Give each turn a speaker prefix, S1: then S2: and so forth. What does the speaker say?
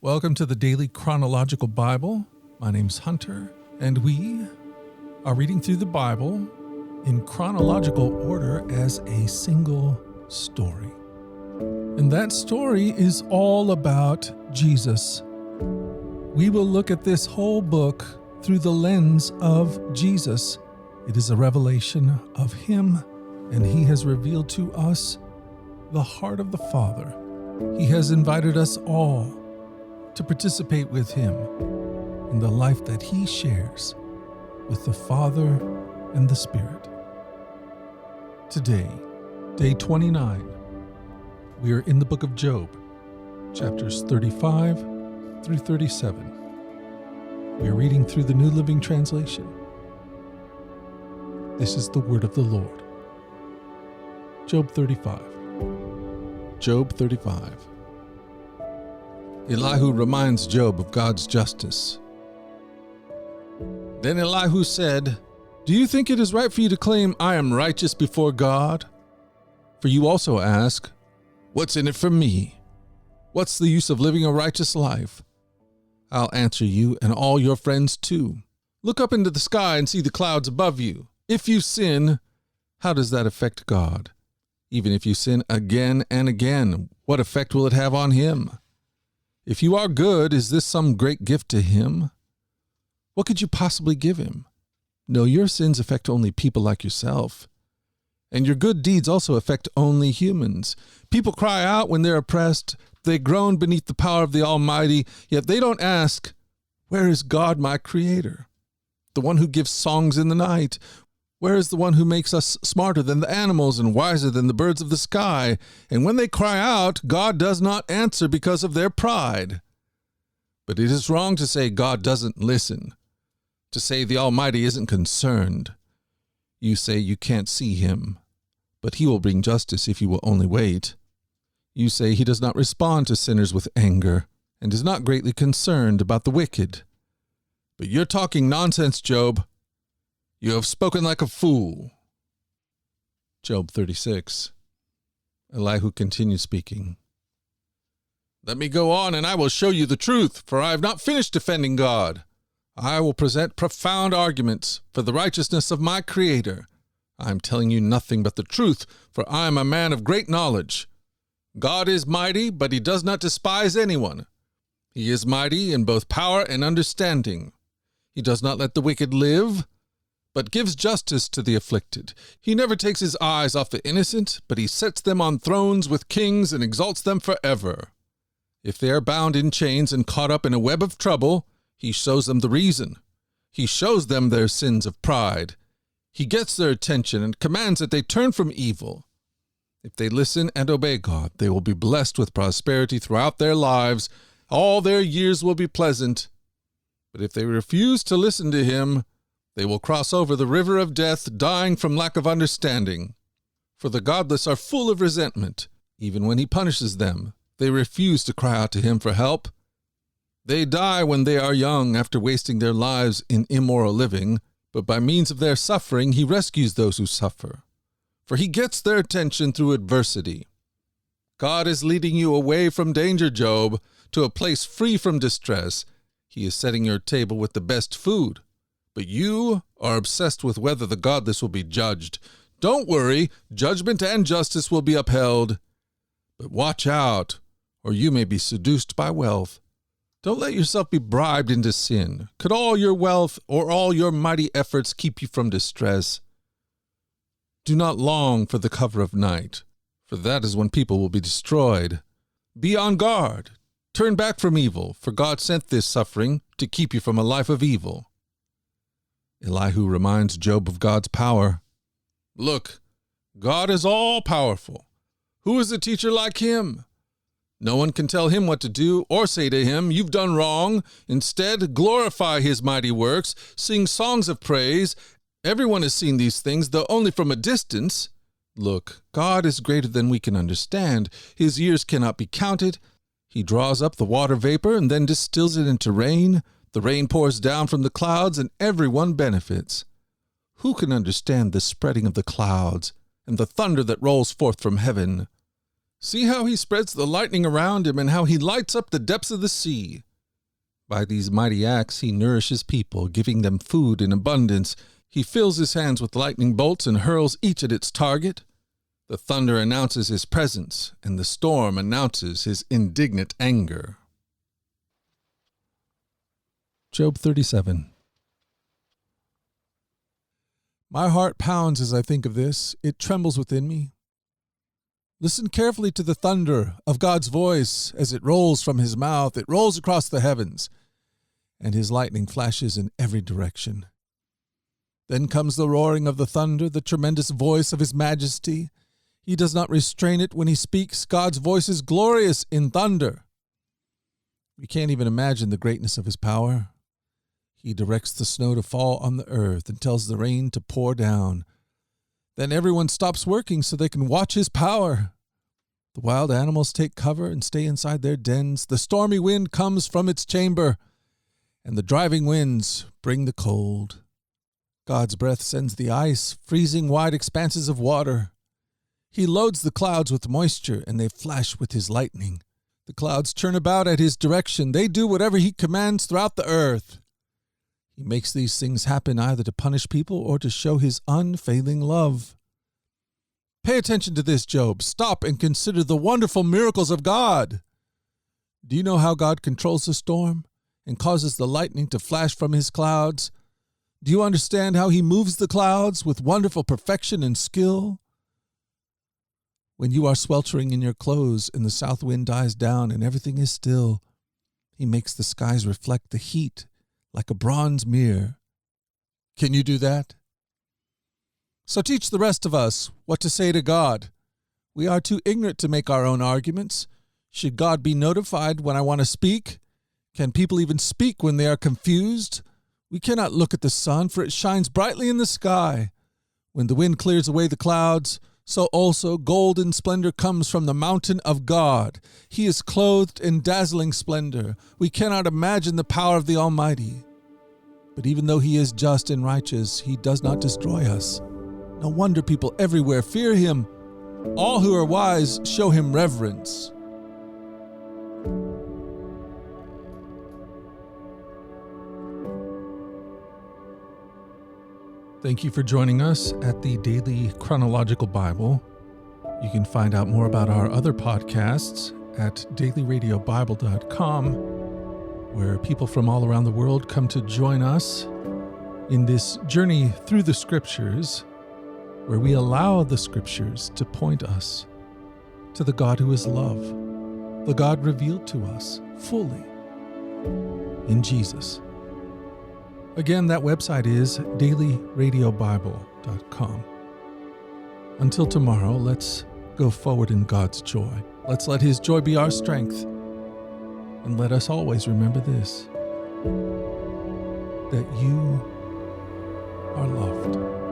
S1: Welcome to the Daily Chronological Bible. My name's Hunter, and we are reading through the Bible in chronological order as a single story. And that story is all about Jesus. We will look at this whole book through the lens of Jesus. It is a revelation of Him, and He has revealed to us the heart of the Father. He has invited us all to participate with Him in the life that He shares with the Father and the Spirit. Today, day 29, we are in the book of Job, chapters 35 through 37. We are reading through the New Living Translation. This is the word of the Lord. Job 35. Job 35. Elihu reminds Job of God's justice. Then Elihu said, "Do you think it is right for you to claim I am righteous before God? For you also ask, what's in it for me? What's the use of living a righteous life? I'll answer you and all your friends too. Look up into the sky and see the clouds above you. If you sin, how does that affect God? Even if you sin again and again, what effect will it have on Him? If you are good, is this some great gift to Him? What could you possibly give Him? No, your sins affect only people like yourself. And your good deeds also affect only humans. People cry out when they're oppressed. They groan beneath the power of the Almighty, yet they don't ask, where is God, my Creator? The one who gives songs in the night. Where is the one who makes us smarter than the animals and wiser than the birds of the sky? And when they cry out, God does not answer because of their pride. But it is wrong to say God doesn't listen, to say the Almighty isn't concerned. You say you can't see Him, but He will bring justice if you will only wait. You say He does not respond to sinners with anger and is not greatly concerned about the wicked. But you're talking nonsense, Job. You have spoken like a fool. Job 36. Elihu continues speaking. Let me go on, and I will show you the truth, for I have not finished defending God. I will present profound arguments for the righteousness of my Creator. I am telling you nothing but the truth, for I am a man of great knowledge. God is mighty, but He does not despise anyone. He is mighty in both power and understanding. He does not let the wicked live, but gives justice to the afflicted. He never takes His eyes off the innocent, but He sets them on thrones with kings and exalts them forever. If they are bound in chains and caught up in a web of trouble, He shows them the reason. He shows them their sins of pride. He gets their attention and commands that they turn from evil. If they listen and obey God, they will be blessed with prosperity throughout their lives. All their years will be pleasant. But if they refuse to listen to Him, they will cross over the river of death, dying from lack of understanding. For the godless are full of resentment. Even when He punishes them, they refuse to cry out to Him for help. They die when they are young after wasting their lives in immoral living, but by means of their suffering He rescues those who suffer. For He gets their attention through adversity. God is leading you away from danger, Job, to a place free from distress. He is setting your table with the best food. But you are obsessed with whether the godless will be judged. Don't worry, judgment and justice will be upheld. But watch out, or you may be seduced by wealth. Don't let yourself be bribed into sin. Could all your wealth or all your mighty efforts keep you from distress? Do not long for the cover of night, for that is when people will be destroyed. Be on guard. Turn back from evil, for God sent this suffering to keep you from a life of evil. Elihu reminds Job of God's power. Look, God is all-powerful. Who is a teacher like Him? No one can tell Him what to do or say to Him, you've done wrong. Instead, glorify His mighty works, sing songs of praise. Everyone has seen these things, though only from a distance. Look, God is greater than we can understand. His years cannot be counted. He draws up the water vapor and then distills it into rain. The rain pours down from the clouds, and everyone benefits. Who can understand the spreading of the clouds and the thunder that rolls forth from heaven? See how he spreads the lightning around him and how he lights up the depths of the sea. By these mighty acts he nourishes people, giving them food in abundance. He fills his hands with lightning bolts and hurls each at its target. The thunder announces his presence, and the storm announces his indignant anger. Job 37. My heart pounds as I think of this. It trembles within me. Listen carefully to the thunder of God's voice as it rolls from his mouth. It rolls across the heavens, and his lightning flashes in every direction. Then comes the roaring of the thunder, the tremendous voice of his majesty. He does not restrain it when he speaks. God's voice is glorious in thunder. We can't even imagine the greatness of his power. He directs the snow to fall on the earth and tells the rain to pour down. Then everyone stops working so they can watch his power. The wild animals take cover and stay inside their dens. The stormy wind comes from its chamber, and the driving winds bring the cold. God's breath sends the ice, freezing wide expanses of water. He loads the clouds with moisture, and they flash with his lightning. The clouds turn about at his direction. They do whatever he commands throughout the earth. He makes these things happen either to punish people or to show his unfailing love. Pay attention to this, Job. Stop and consider the wonderful miracles of God. Do you know how God controls the storm and causes the lightning to flash from his clouds? Do you understand how he moves the clouds with wonderful perfection and skill? When you are sweltering in your clothes and the south wind dies down and everything is still, he makes the skies reflect the heat like a bronze mirror. Can you do that? So teach the rest of us what to say to God. We are too ignorant to make our own arguments. Should God be notified when I want to speak? Can people even speak when they are confused? We cannot look at the sun, for it shines brightly in the sky. When the wind clears away the clouds, so also golden splendor comes from the mountain of God. He is clothed in dazzling splendor. We cannot imagine the power of the Almighty. But even though he is just and righteous, he does not destroy us. No wonder people everywhere fear him. All who are wise show him reverence. Thank you for joining us at the Daily Chronological Bible. You can find out more about our other podcasts at dailyradiobible.com, where people from all around the world come to join us in this journey through the Scriptures, where we allow the Scriptures to point us to the God who is love, the God revealed to us fully in Jesus. Again, that website is dailyradiobible.com. Until tomorrow, let's go forward in God's joy. Let's let his joy be our strength. And let us always remember this, that you are loved.